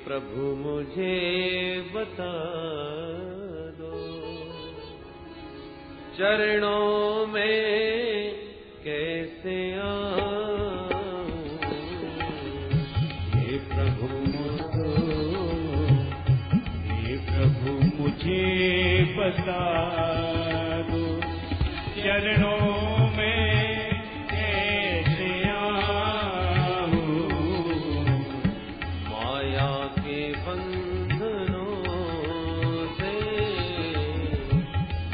प्रभु मुझे बता दो, चरणों में कैसे आऊं, हे प्रभु मुझे बता दो, चरणों में कैसे आऊं, माया के बंधनों से,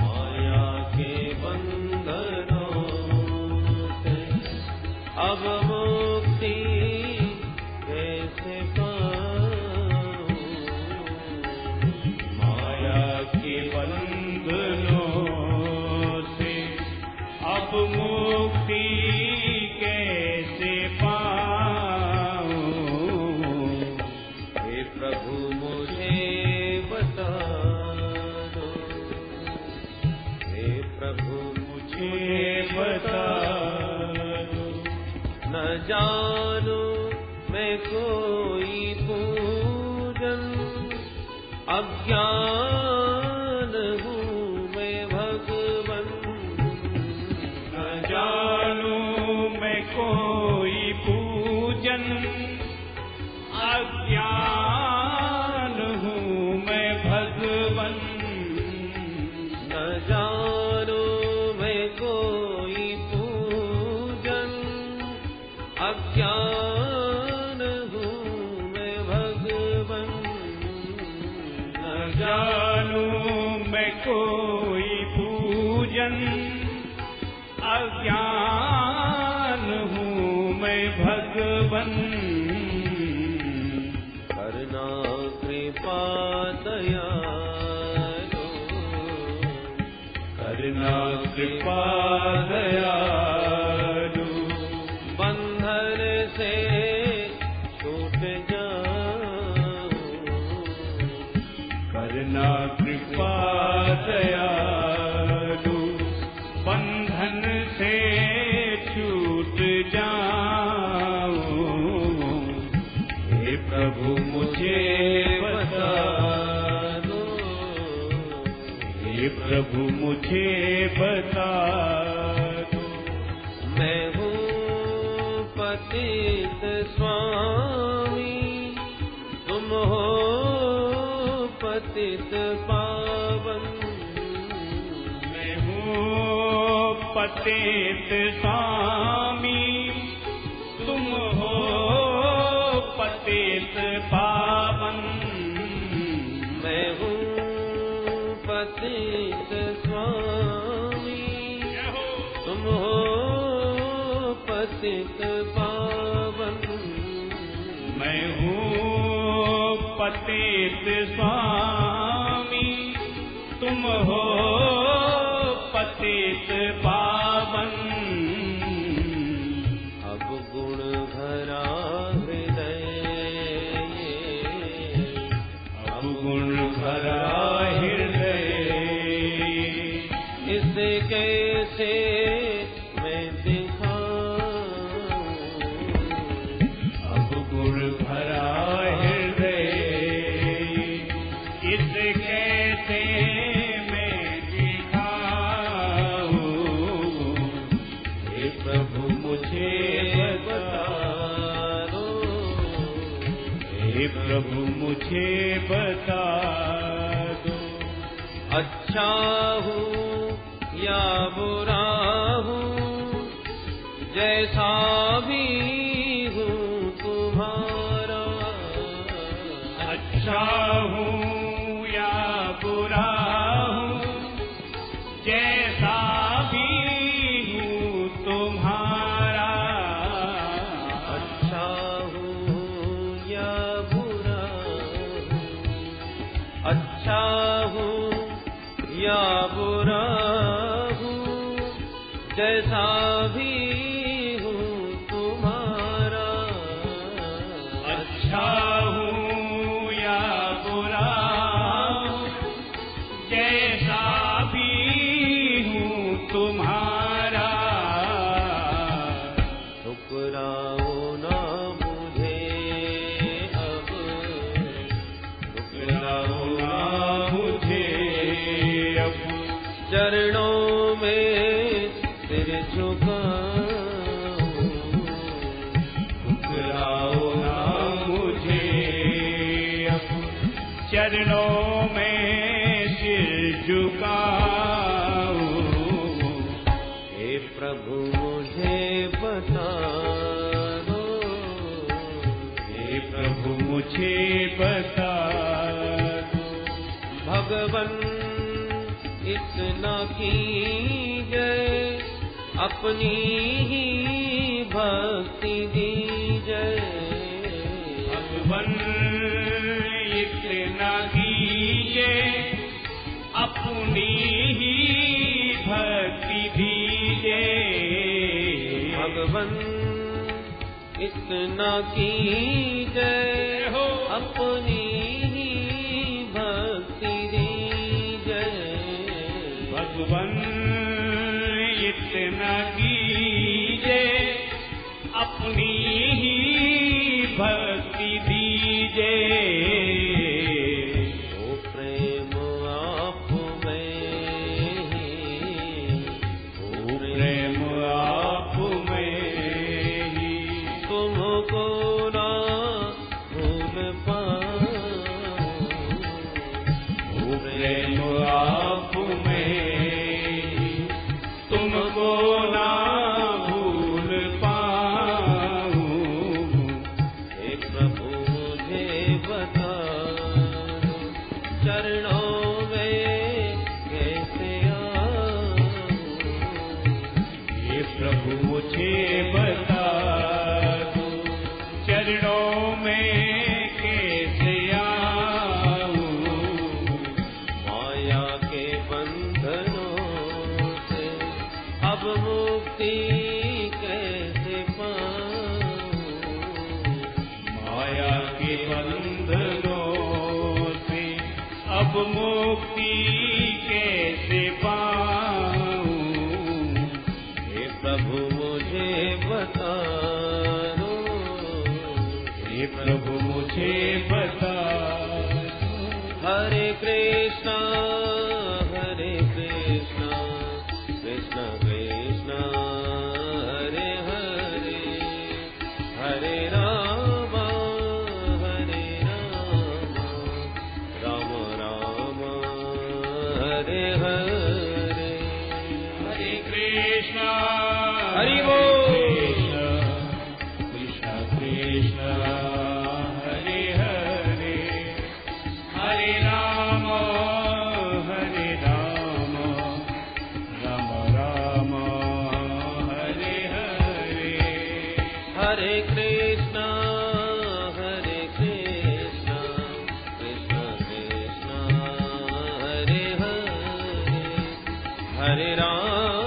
माया के बंधनों से अब मुक्ति कैसे पाऊं, माया के बंधनों से अब मुक्ति कैसे पाऊं, हे प्रभु मुझे बता दो, हे प्रभु मुझे बता दो। न जानू मैं कोई पूजन, अज्ञान हूँ मैं भगवन, न जानू मैं कोई पूजन, अज्ञान हूँ मैं भगवन, न जानू मैं कोई पूजन, अज्ञान हूँ मैं भगवन, न जानू मैं कोई पूजन, अज्ञान हूँ मैं भगवन, करना कृपा दयालु, करना कृपा दयालु, बंधन से छूट जाऊं, करना कृपा दयालु, बंधन से छूट जाऊं, हे प्रभु मुझे बता दो, हे प्रभु मुझे बता दो। मैं हूँ पतित स्वामी, तुम हो पतित पावन, मैं हूँ पतित स्वामी, तुम हो पतित पावन, मैं हूँ पतित स्वामी, तुम हो पतित पावन, मैं हूँ पतित स्वामी, तुम हो पतित पावन, अब गुण भरा हृदय, अब गुण भरा हृदय, इसे कैसे मैं दिखाऊं, अब गुण भरा हृदय, इसे कैसे मैं दिखाऊं, हे प्रभु मुझे बता दो, हे प्रभु मुझे बता दो। अच्छा हूँ या बुरा हूँ, जैसा भी हूँ तुम्हारा, अच्छा हूँ या बुरा हूँ, जैसा भी हूँ तुम्हारा, अच्छा हूँ या बुरा हूँ, अच्छा हूँ या बुरा हूँ, जैसा भी हूँ तुम्हारा, अच्छा हूँ या बुरा हूँ, जैसा भी हूँ तुम्हारा, ठुकराओ ना मुझे अब, झुकाऊं, ठुकराओ ना मुझे अब, चरणों में सिर झुकाऊं। हे प्रभु मुझे बता दो, हे प्रभु मुझे बता दो, भगवन इतना कीजिए, अपनी ही भक्ति दीजिए। भगवन इतना कीजिए, अपनी ही भक्ति दीजिए। भगवन इतना कीजिए, अपनी ही भक्ति दीजिए। भगवन इतना कीजिए, अपनी ही भक्ति दीजिए। ओ प्रेम आप में ही, ओ प्रेम आप में ही, तुमको ना भूल पाऊं। ओ प्रेम आप में ही, तुमको ना भूल पाऊं। हे प्रभु मुझे बता दो, चरणों में कैसे आऊं। हे प्रभु मुझे बता दो, चरणों में कैसे आऊं। माया के बंधनों से अब मुक्ति कैसे पाऊं। माया के बंधनों से अब मुक्ति कैसे पाऊं। हे प्रभु मुझे बता दो, हे प्रभु मुझे बता दो। हरे कृष्णा कृष्ण कृष्ण हरे हरे, हरे राम राम राम हरे हरे। हरे कृष्णा हरि बोल। कृष्ण कृष्ण हरे हरे, हरे राम राम राम हरे हरे। हरे कृष्णा कृष्ण कृष्ण हरे हरे, हरे राम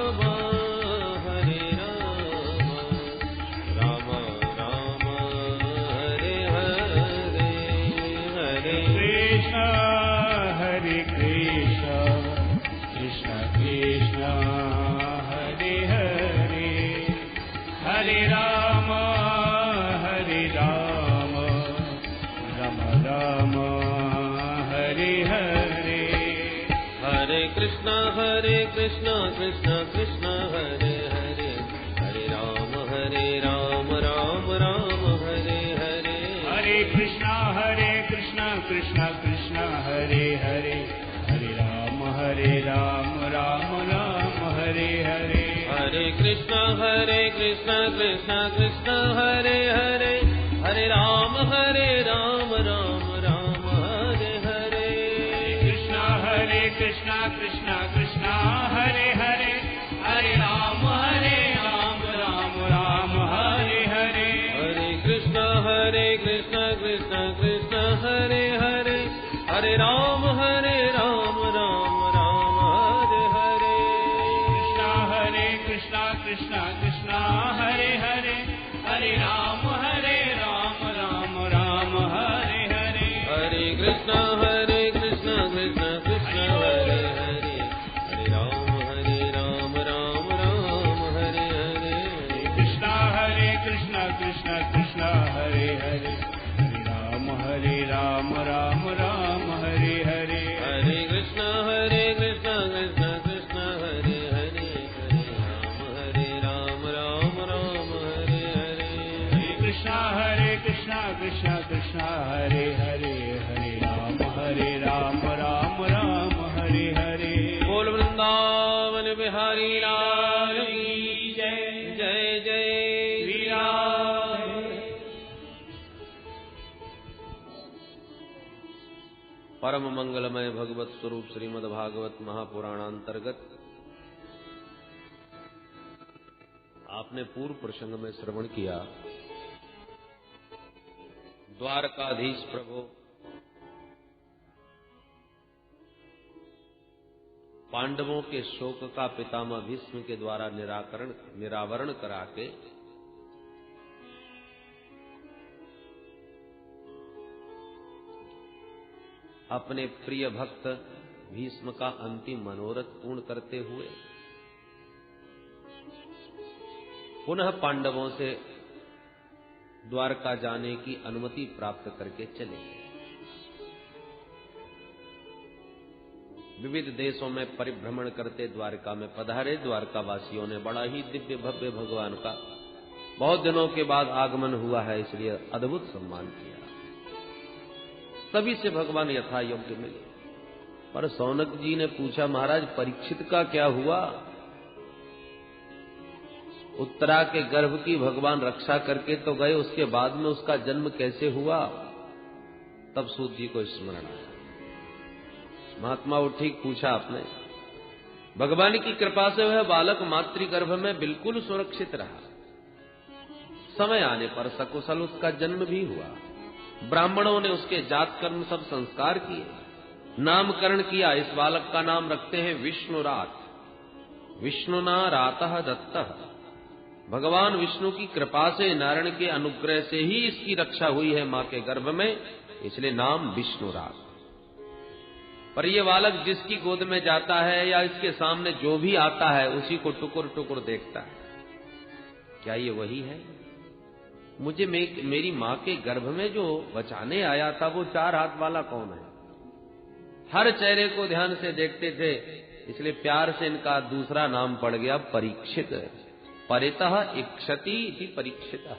राम राम हरे हरे। हरे कृष्ण हरे कृष्ण कृष्ण कृष्ण हरे हरे, हरे राम राम राम हरे हरे। हरे कृष्णा कृष्ण कृष्ण हरे हरे, हरे राम राम राम हरे हरे। हरे कृष्ण कृष्ण कृष्ण हरे हरे, हरे राम राम राम हरे हरे। हरे कृष्णा कृष्ण कृष्ण हरे हरे, हरे राम राम राम हरे हरे। कृष्ण कृष्ण कृष्ण हरे हरे, हरे राम राम हरे हरे। हरे कृष्णा कृष्ण कृष्ण हरे हरे, हरे राम राम राम हरे हरे। कृष्ण कृष्ण कृष्ण हरे हरे, हरे राम राम हरे हरे। हरे कृष्णा कृष्ण कृष्ण हरे हरे, हरे राम राम हरे हरे। कृष्ण कृष्ण कृष्ण हरे हरे, हरे राम राम हरे हरे। हरे कृष्णा कृष्ण कृष्ण हरे हरे, हरे राम कृष्ण कृष्ण हरे हरे, हरे राम राम राम हरे हरे। बोल वृंदावन बिहारी लाल की जय जय जय श्री राम। परम मंगलमय भगवत स्वरूप श्रीमद् भागवत महापुराणांतर्गत आपने पूर्व प्रसंग में श्रवण किया। द्वारकाधीश प्रभु पांडवों के शोक का पितामह भीष्म के द्वारा निरावरण करा के अपने प्रिय भक्त भीष्म का अंतिम मनोरथ पूर्ण करते हुए पुनः पांडवों से द्वारका जाने की अनुमति प्राप्त करके चले गए। विविध देशों में परिभ्रमण करते द्वारका में पधारे। द्वारका वासियों ने बड़ा ही दिव्य भव्य भगवान का बहुत दिनों के बाद आगमन हुआ है, इसलिए अद्भुत सम्मान किया। सभी से भगवान यथा योग्य मिले। पर सौनक जी ने पूछा, महाराज परीक्षित का क्या हुआ? उत्तरा के गर्भ की भगवान रक्षा करके तो गए, उसके बाद में उसका जन्म कैसे हुआ? तब सूत जी को स्मरण आया। महात्मा वो ठीक पूछा आपने। भगवान की कृपा से वह बालक मातृगर्भ में बिल्कुल सुरक्षित रहा। समय आने पर सकुशल उसका जन्म भी हुआ। ब्राह्मणों ने उसके जात कर्म सब संस्कार किए, नामकरण किया। इस बालक का नाम रखते हैं विष्णुरात। विष्णुना रातः दत्तः। भगवान विष्णु की कृपा से, नारायण के अनुग्रह से ही इसकी रक्षा हुई है मां के गर्भ में, इसलिए नाम विष्णुरात। पर यह बालक जिसकी गोद में जाता है या इसके सामने जो भी आता है उसी को टुकुर टुकुर देखता है। क्या ये वही है? मुझे मेरी मां के गर्भ में जो बचाने आया था वो 4 हाथ वाला कौन है? हर चेहरे को ध्यान से देखते थे, इसलिए प्यार से इनका दूसरा नाम पड़ गया परीक्षित। परितः इक्षति इति परीक्षितः।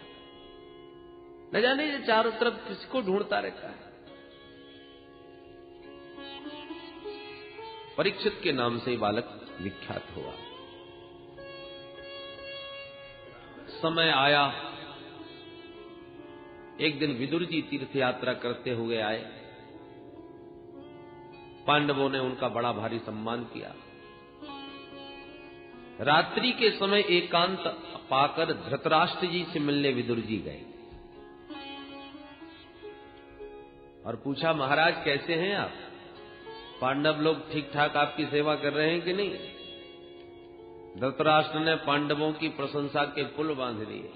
न जाने ये चारों तरफ किसको ढूंढता रहता है। परीक्षित के नाम से बालक विख्यात हुआ। समय आया, एक दिन विदुर जी तीर्थ यात्रा करते हुए आए। पांडवों ने उनका बड़ा भारी सम्मान किया। रात्रि के समय एकांत पाकर धृतराष्ट्र जी से मिलने विदुर जी गए और पूछा, महाराज कैसे हैं आप? पांडव लोग ठीक ठाक आपकी सेवा कर रहे हैं कि नहीं? धृतराष्ट्र ने पांडवों की प्रशंसा के पुल बांध दिए।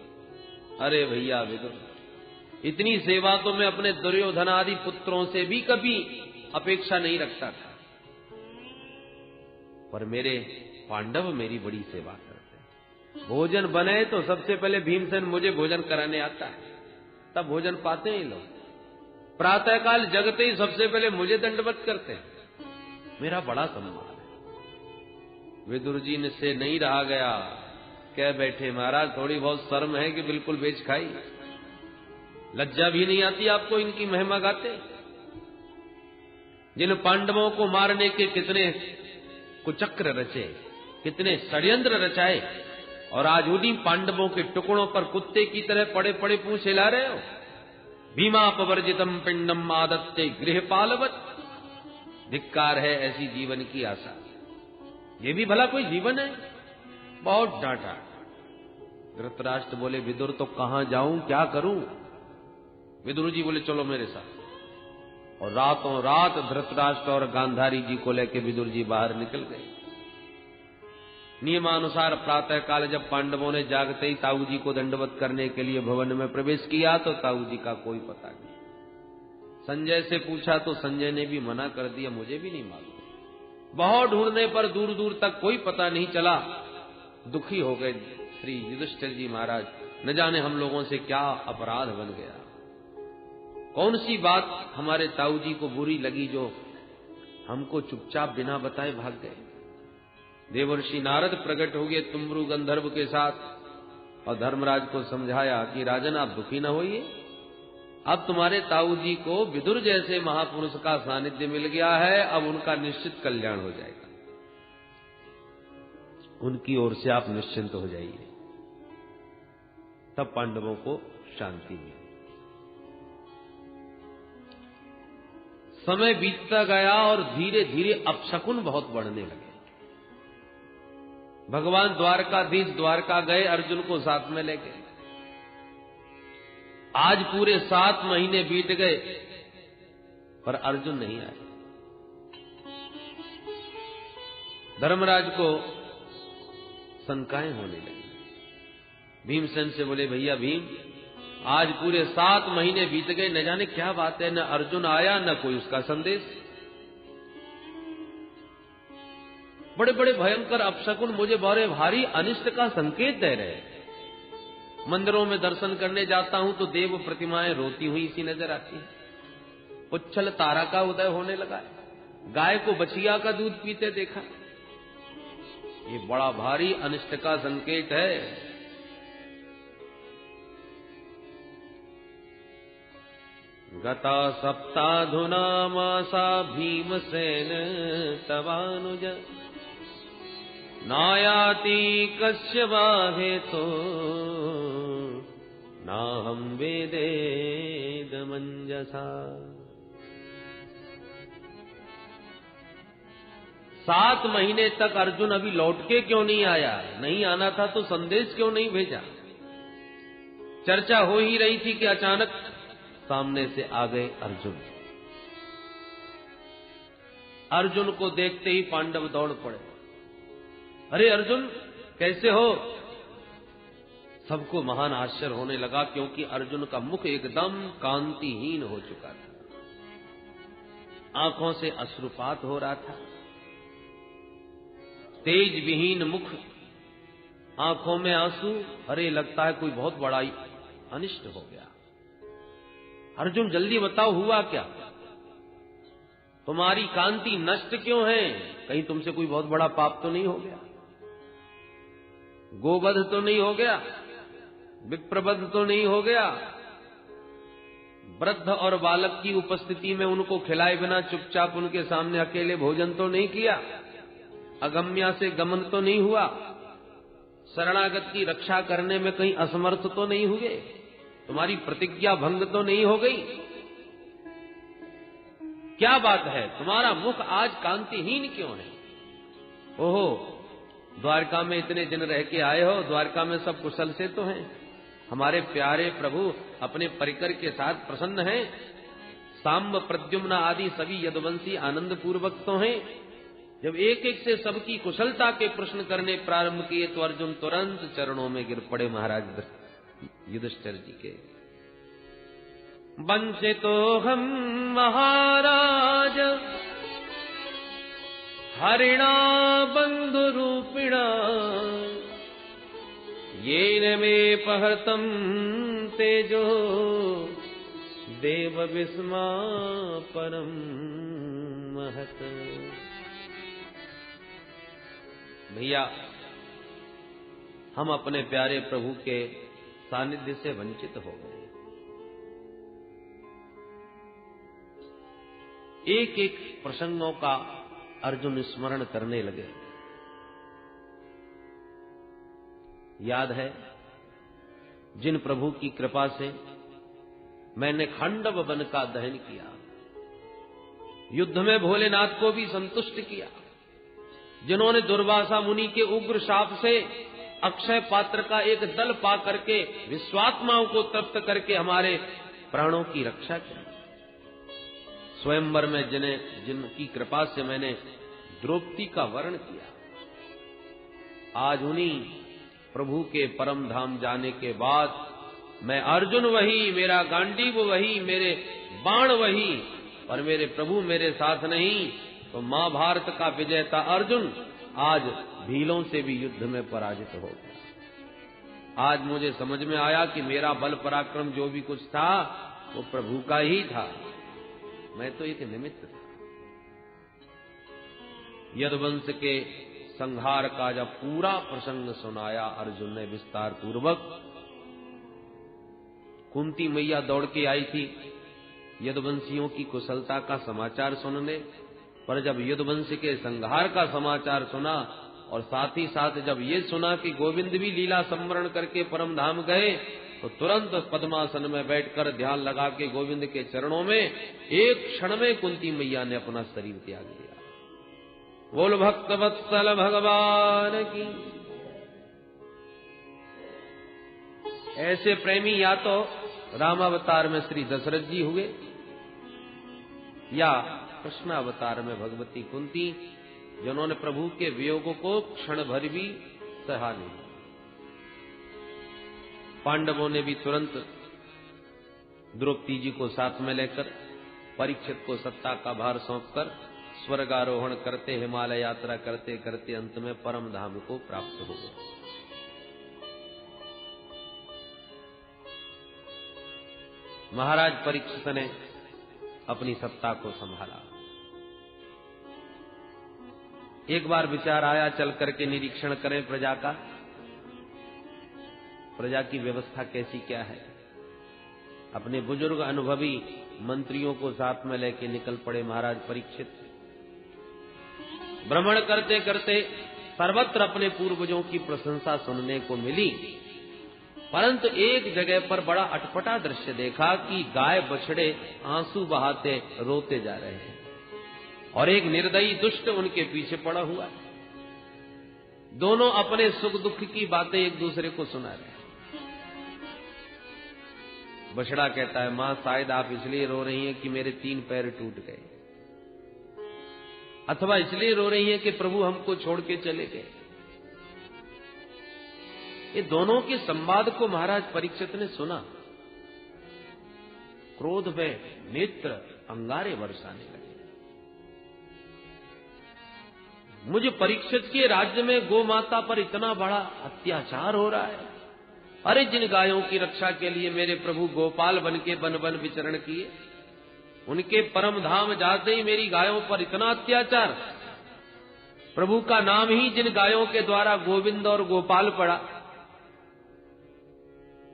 अरे भैया विदुर, इतनी सेवा तो मैं अपने दुर्योधन आदि पुत्रों से भी कभी अपेक्षा नहीं रखता था, पर मेरे पांडव मेरी बड़ी सेवा करते हैं। भोजन बने तो सबसे पहले भीमसेन मुझे भोजन कराने आता है, तब भोजन पाते हैं लोग। प्रातःकाल जगते ही सबसे पहले मुझे दंडवत करते हैं। मेरा बड़ा सम्मान है। विदुर जी ने से नहीं रहा गया, कह बैठे, महाराज थोड़ी बहुत शर्म है कि बिल्कुल बेच खाई? लज्जा भी नहीं आती आपको इनकी महिमा गाते? जिन पांडवों को मारने के कितने कुचक्र रचे, कितने षड्यंत्र रचाए, और आज उन्हीं पांडवों के टुकड़ों पर कुत्ते की तरह पड़े पड़े पूंछ हिला रहे हो। भीमापवर्जितम पिंडम आदत्ते गृहपालवत। धिक्कार है ऐसी जीवन की आशा। ये भी भला कोई जीवन है? बहुत डांटा। धृतराष्ट्र बोले, विदुर तो कहां जाऊं, क्या करूं? विदुर जी बोले, चलो मेरे साथ। और रातों रात धृतराष्ट्र और गांधारी जी को लेकर विदुर जी बाहर निकल गए। नियमानुसार प्रातः काल जब पांडवों ने जागते ही ताऊ जी को दंडवत करने के लिए भवन में प्रवेश किया तो ताऊ जी का कोई पता नहीं। संजय से पूछा तो संजय ने भी मना कर दिया, मुझे भी नहीं मालूम। बहुत ढूंढने पर दूर दूर तक कोई पता नहीं चला। दुखी हो गए श्री युधिष्ठिर जी महाराज, न जाने हम लोगों से क्या अपराध बन गया, कौन सी बात हमारे ताऊ जी को बुरी लगी जो हमको चुपचाप बिना बताए भाग गए। देवर्षि नारद प्रकट हो गए तुम्बरु गंधर्व के साथ और धर्मराज को समझाया कि राजन आप दुखी न होइए, अब तुम्हारे ताऊ जी को विदुर जैसे महापुरुष का सानिध्य मिल गया है, अब उनका निश्चित कल्याण हो जाएगा, उनकी ओर से आप निश्चिंत हो जाइए। तब पांडवों को शांति मिली। समय बीतता गया और धीरे धीरे अपशकुन बहुत बढ़ने लगे। भगवान द्वारकाधीश द्वारका गए, अर्जुन को साथ में ले गए। आज पूरे 7 महीने बीत गए पर अर्जुन नहीं आए। धर्मराज को शंकाएं होने लगी। भीमसेन से बोले, भैया भीम, आज पूरे 7 महीने बीत गए, न जाने क्या बात है, न अर्जुन आया न कोई उसका संदेश। बड़े बड़े भयंकर अपशकुन मुझे बड़े भारी अनिष्ट का संकेत दे रहे। मंदिरों में दर्शन करने जाता हूं तो देव प्रतिमाएं रोती हुई सी नजर आती हैं। उच्छल तारा का उदय होने लगा है। गाय को बछिया का दूध पीते देखा। ये बड़ा भारी अनिष्ट का संकेत है। गता सप्ताधुना मासा भीमसेन तवानुज नायाति कस्य बाहे तो नाहं वेदेद मंजसा। 7 महीने तक अर्जुन अभी लौट के क्यों नहीं आया? नहीं आना था तो संदेश क्यों नहीं भेजा? चर्चा हो ही रही थी कि अचानक सामने से आ गए अर्जुन। अर्जुन को देखते ही पांडव दौड़ पड़े। अरे अर्जुन, कैसे हो? सबको महान आश्चर्य होने लगा, क्योंकि अर्जुन का मुख एकदम कांतिहीन हो चुका था। आंखों से अश्रुपात हो रहा था। तेज विहीन मुख, आंखों में आंसू। अरे लगता है कोई बहुत बड़ा अनिष्ट हो गया। अर्जुन जल्दी बताओ, हुआ क्या? तुम्हारी कांति नष्ट क्यों है? कहीं तुमसे कोई बहुत बड़ा पाप तो नहीं हो गया? गोवध तो नहीं हो गया? विप्रवध तो नहीं हो गया? वृद्ध और बालक की उपस्थिति में उनको खिलाए बिना चुपचाप उनके सामने अकेले भोजन तो नहीं किया? अगम्या से गमन तो नहीं हुआ? शरणागत की रक्षा करने में कहीं असमर्थ तो नहीं हुए? तुम्हारी प्रतिज्ञा भंग तो नहीं हो गई? क्या बात है, तुम्हारा मुख आज कांतिहीन क्यों है? ओहो, द्वारका में इतने दिन रह के आए हो, द्वारका में सब कुशल से तो हैं? हमारे प्यारे प्रभु अपने परिकर के साथ प्रसन्न हैं? सांब, प्रद्युम्न आदि सभी यदुवंशी आनंद पूर्वक तो हैं? जब एक एक से सबकी कुशलता के प्रश्न करने प्रारंभ किए तो अर्जुन तुरंत चरणों में गिर पड़े महाराज युधिष्ठिर जी के। वंचितो हम महाराज हरिणा बंधु रूपिणा येन मे पहतम तेजो देव विस्मा परम महत। भैया, हम अपने प्यारे प्रभु के सानिध्य से वंचित हो गए। एक एक प्रसंगों का अर्जुन स्मरण करने लगे। याद है, जिन प्रभु की कृपा से मैंने खांडव वन का दहन किया, युद्ध में भोलेनाथ को भी संतुष्ट किया, जिन्होंने दुर्वासा मुनि के उग्र शाप से अक्षय पात्र का एक दल पा करके विश्वात्माओं को तृप्त करके हमारे प्राणों की रक्षा की, स्वयंवर में जिनकी कृपा से मैंने द्रौपदी का वर्ण किया, आज उन्हीं प्रभु के परम धाम जाने के बाद मैं अर्जुन वही, मेरा गांडीव वही, मेरे बाण वही, और मेरे प्रभु मेरे साथ नहीं, तो महाभारत का विजेता अर्जुन आज भीलों से भी युद्ध में पराजित हो गया। आज मुझे समझ में आया कि मेरा बल पराक्रम जो भी कुछ था वो प्रभु का ही था, मैं तो एक निमित्त था। यदुवंश के संहार का जब पूरा प्रसंग सुनाया अर्जुन ने विस्तार पूर्वक, कुंती मैया दौड़ के आई थी यदुवंशियों की कुशलता का समाचार सुनने, पर जब यदुवंश के संहार का समाचार सुना और साथ ही साथ जब ये सुना कि गोविंद भी लीला संवरण करके परम धाम गए, तो तुरंत पद्मासन में बैठकर ध्यान लगा के गोविंद के चरणों में एक क्षण में कुंती मैया ने अपना शरीर त्याग दिया। बोल भक्त वत्सल भगवान की। ऐसे प्रेमी या तो रामावतार में श्री दशरथ जी हुए या कृष्णावतार में भगवती कुंती, जिन्होंने प्रभु के वियोग को क्षण भर भी सहा नहीं। पांडवों ने भी तुरंत द्रौपदी जी को साथ में लेकर परीक्षित को सत्ता का भार सौंपकर स्वर्गारोहण करते हिमालय यात्रा करते करते अंत में परम धाम को प्राप्त हो गए। महाराज परीक्षित ने अपनी सत्ता को संभाला। एक बार विचार आया चल करके निरीक्षण करें प्रजा का, प्रजा की व्यवस्था कैसी क्या है। अपने बुजुर्ग अनुभवी मंत्रियों को साथ में लेके निकल पड़े महाराज परीक्षित। भ्रमण करते करते सर्वत्र अपने पूर्वजों की प्रशंसा सुनने को मिली, परंतु एक जगह पर बड़ा अटपटा दृश्य देखा कि गाय बछड़े आंसू बहाते रोते जा रहे हैं और एक निर्दयी दुष्ट उनके पीछे पड़ा हुआ है। दोनों अपने सुख दुख की बातें एक दूसरे को सुना रहे हैं। बछड़ा कहता है, मां शायद आप इसलिए रो रही हैं कि मेरे 3 पैर टूट गए, अथवा इसलिए रो रही हैं कि प्रभु हमको छोड़ के चले गए। ये दोनों के संवाद को महाराज परीक्षित ने सुना। क्रोध में नेत्र अंगारे बरसाने लगे। मुझ परीक्षित के राज्य में गौ माता पर इतना बड़ा अत्याचार हो रहा है। अरे जिन गायों की रक्षा के लिए मेरे प्रभु गोपाल बन के वन वन विचरण किए, उनके परम धाम जाते ही मेरी गायों पर इतना अत्याचार। प्रभु का नाम ही जिन गायों के द्वारा गोविंद और गोपाल पड़ा,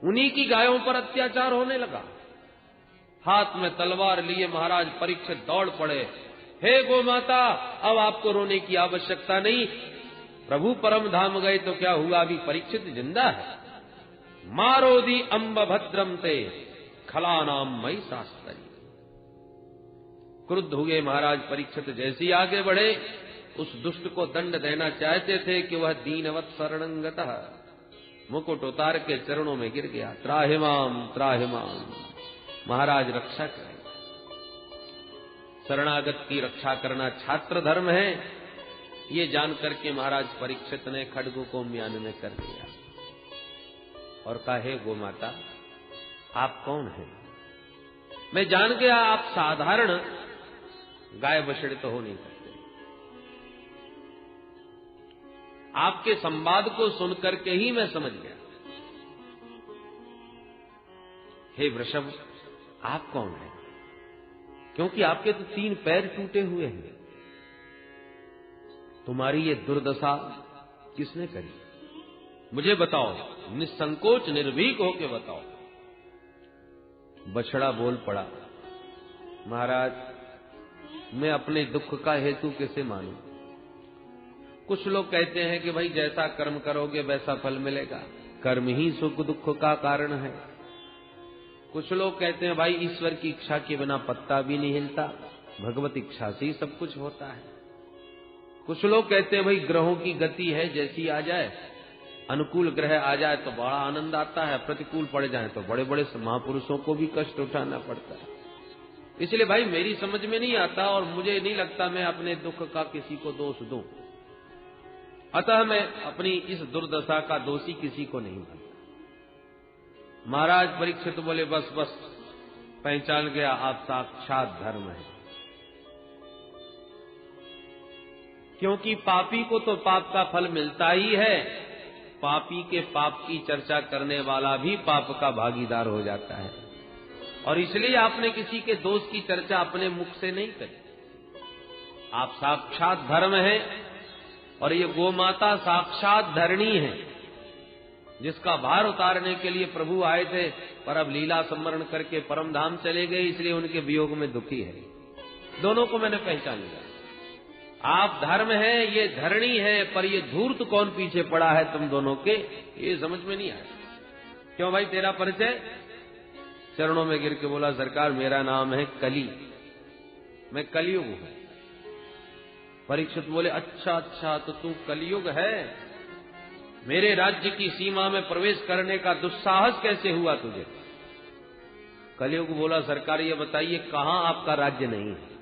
उन्हीं की गायों पर अत्याचार होने लगा। हाथ में तलवार लिए महाराज परीक्षित दौड़ पड़े। हे गो माता, अब आपको रोने की आवश्यकता नहीं, प्रभु परम धाम गए तो क्या हुआ, अभी परीक्षित जिंदा है। मारोदी अंब भद्रम ते खलानाम मई शास्त्री। क्रुद्ध हुए महाराज परीक्षित जैसी आगे बढ़े, उस दुष्ट को दंड देना चाहते थे कि वह दीनवत् शरणंगतः मुकुट उतार के चरणों में गिर गया। त्राहिमाम त्राहिमाम, महाराज रक्षा करें। शरणागत की रक्षा करना छात्र धर्म है, ये जानकर के महाराज परीक्षित ने खड्ग को म्यान में कर दिया और कहा, हे गो माता, आप कौन हैं? मैं जान गया आप साधारण गाय बछड़े तो हो नहीं सकते। आपके संवाद को सुनकर के ही मैं समझ गया। हे वृषभ, आप कौन हैं? क्योंकि आपके तो 3 पैर टूटे हुए हैं। तुम्हारी ये दुर्दशा किसने करी? मुझे बताओ, निसंकोच निर्भीक होके बताओ। बछड़ा बोल पड़ा, महाराज, मैं अपने दुख का हेतु किसे मानूं? कुछ लोग कहते हैं कि भाई जैसा कर्म करोगे वैसा फल मिलेगा, कर्म ही सुख दुख का कारण है। कुछ लोग कहते हैं भाई ईश्वर की इच्छा के बिना पत्ता भी नहीं हिलता, भगवत इच्छा से ही सब कुछ होता है। कुछ लोग कहते हैं भाई ग्रहों की गति है, जैसी आ जाए, अनुकूल ग्रह आ जाए तो बड़ा आनंद आता है, प्रतिकूल पड़ जाए तो बड़े बड़े महापुरुषों को भी कष्ट उठाना पड़ता है। इसलिए भाई मेरी समझ में नहीं आता और मुझे नहीं लगता मैं अपने दुख का किसी को दोष दूं। अतः मैं अपनी इस दुर्दशा का दोषी किसी को नहीं मानता। महाराज परीक्षित बोले, बस बस, पहचान गया, आप साक्षात धर्म है। क्योंकि पापी को तो पाप का फल मिलता ही है, पापी के पाप की चर्चा करने वाला भी पाप का भागीदार हो जाता है। और इसलिए आपने किसी के दोष की चर्चा अपने मुख से नहीं करी। आप साक्षात धर्म है और ये गोमाता साक्षात धरणी है। जिसका भार उतारने के लिए प्रभु आए थे, पर अब लीला संवरण करके परम धाम चले गए, इसलिए उनके वियोग में दुखी है। दोनों को मैंने पहचान लिया। आप धर्म है, ये धरणी है, पर ये धूर्त कौन पीछे पड़ा है तुम दोनों के, ये समझ में नहीं आया। क्यों भाई, तेरा परिचय? चरणों में गिर के बोला, सरकार मेरा नाम है कली, मैं कलियुग हूं। परीक्षित बोले, अच्छा तो तू कलियुग है, मेरे राज्य की सीमा में प्रवेश करने का दुस्साहस कैसे हुआ तुझे? कलियुग बोला, सरकार ये बताइए कहां आपका राज्य नहीं है?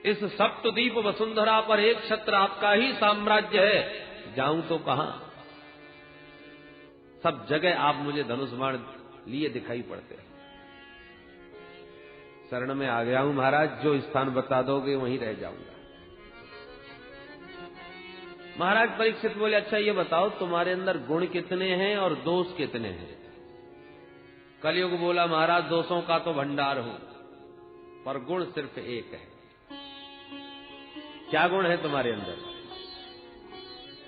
इस सप्तद्वीप वसुंधरा पर एक छत्र आपका ही साम्राज्य है, जाऊं तो कहां? सब जगह आप मुझे धनुष बाण लिए दिखाई पड़ते हैं। शरण में आ गया हूं महाराज, जो स्थान बता दोगे वहीं रह जाऊंगा। महाराज परीक्षित बोले, अच्छा ये बताओ तुम्हारे अंदर गुण कितने हैं और दोष कितने हैं? कलियुग बोला, महाराज दोषों का तो भंडार हूं, पर गुण सिर्फ एक है। क्या गुण है तुम्हारे अंदर?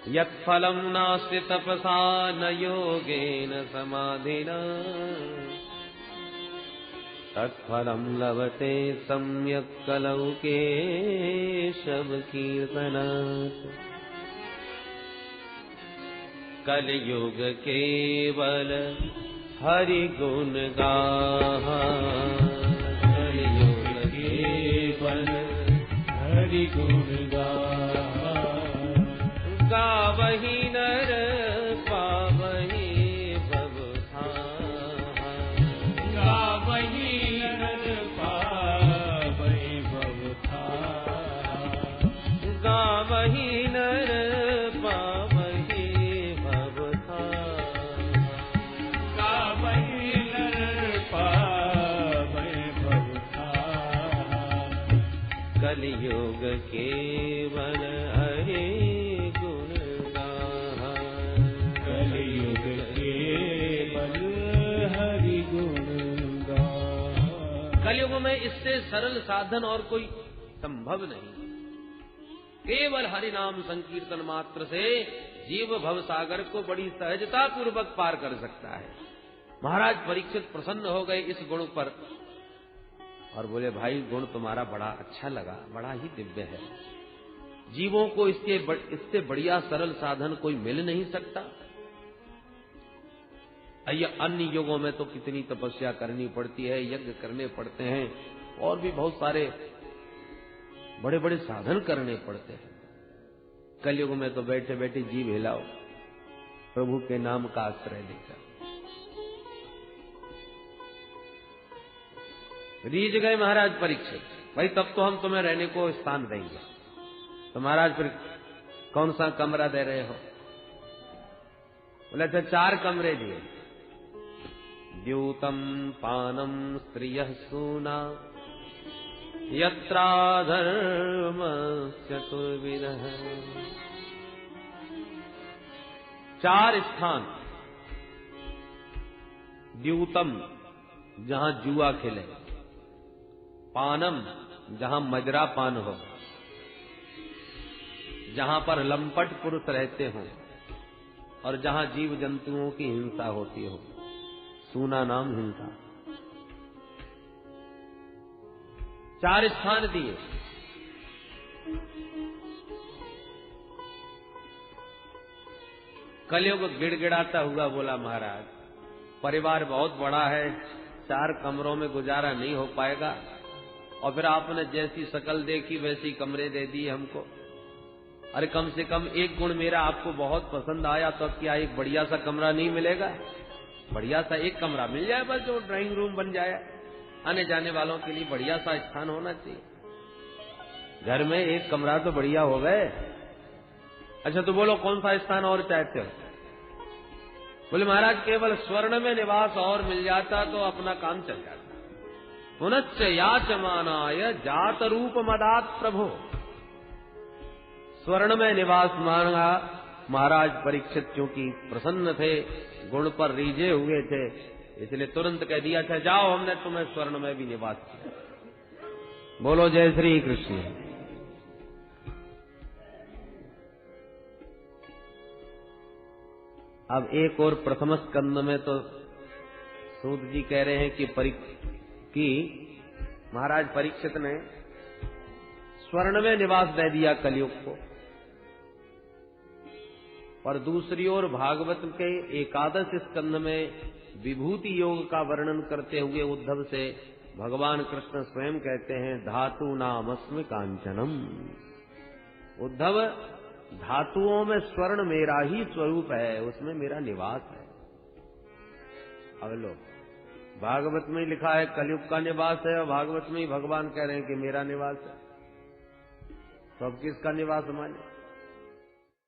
यत्फलम नास्ति तपसा न योगेन समाधिना तत्फलम लभते सम्यक् कलौ केशव कीर्तनात्। कलियुग केवल हरि गुण गाहा, कलियुग केवल हरि गुण गाहा, गावहि नर पावहि भव थाहा, गावहि नर पावहि भव थाहा, गावहि नर पावहि भव थाहा, गावहि नर पावहि भव थाहा। कलियुग केवल हरि गुण गाहा, कलियुग केवल हरि गुण गाहा। कलियुग में इससे सरल साधन और कोई संभव नहीं। केवल हरि नाम संकीर्तन मात्र से जीव भव सागर को बड़ी सहजता पूर्वक पार कर सकता है। महाराज परीक्षित प्रसन्न हो गए इस गुण पर और बोले, भाई गुण तुम्हारा बड़ा अच्छा लगा, बड़ा ही दिव्य है। जीवों को इससे बढ़िया सरल साधन कोई मिल नहीं सकता। अन्य युगों में तो कितनी तपस्या करनी पड़ती है, यज्ञ करने पड़ते हैं और भी बहुत सारे बड़े बड़े साधन करने पड़ते हैं। कलयुग में तो बैठे बैठे जीव हिलाओ, प्रभु के नाम का आश्रय लेकर। रीझ गए महाराज परीक्षित, भाई तब तो हम तुम्हें रहने को स्थान देंगे। तो महाराज फिर कौन सा कमरा दे रहे हो? बोले, अच्छा 4 कमरे दिए। द्यूतम पानम स्त्रियः सूना यत्रा धर्म चतुर्विधः। 4 स्थान। द्यूतम जहां जुआ खेले, पानम जहां मजरा पान हो, जहां पर लंपट पुरुष रहते हो और जहां जीव जंतुओं की हिंसा होती हो। सूना नाम हिंसा। 4 स्थान दिए। कलयुग गिड़गिड़ाता हुआ बोला, महाराज परिवार बहुत बड़ा है, 4 कमरों में गुजारा नहीं हो पाएगा। और फिर आपने जैसी शकल देखी वैसी कमरे दे दिए हमको। अरे कम से कम एक गुण मेरा आपको बहुत पसंद आया, तो अब क्या एक बढ़िया सा कमरा नहीं मिलेगा? बढ़िया सा एक कमरा मिल जाए बस, जो ड्राइंग रूम बन जाए, आने जाने वालों के लिए बढ़िया सा स्थान होना चाहिए। घर में एक कमरा तो बढ़िया हो गए। अच्छा तो बोलो कौन सा स्थान और चाहते हो? बोले, महाराज केवल स्वर्ण में निवास और मिल जाता तो अपना काम चल जाता। पुनश्च याचमानाय जात रूप मदात प्रभु। स्वर्ण में निवास मांगा। महाराज परीक्षित क्योंकि प्रसन्न थे, गुण पर रीझे हुए थे, इसलिए तुरंत कह दिया, था जाओ हमने तुम्हें स्वर्ण में भी निवास किया। बोलो जय श्री कृष्ण। अब एक और प्रथम स्कंद में तो सूत जी कह रहे हैं कि महाराज परीक्षित ने स्वर्ण में निवास दे दिया कलयुग को, और दूसरी ओर भागवत के एकादश स्कंद में विभूति योग का वर्णन करते हुए उद्धव से भगवान कृष्ण स्वयं कहते हैं धातु नामस्मि कांचनम। उद्धव, धातुओं में स्वर्ण मेरा ही स्वरूप है, उसमें मेरा निवास है। अब लो, भागवत में ही लिखा है कलयुग का निवास है, और भागवत में ही भगवान कह रहे हैं कि मेरा निवास है, तो अब किसका निवास माने?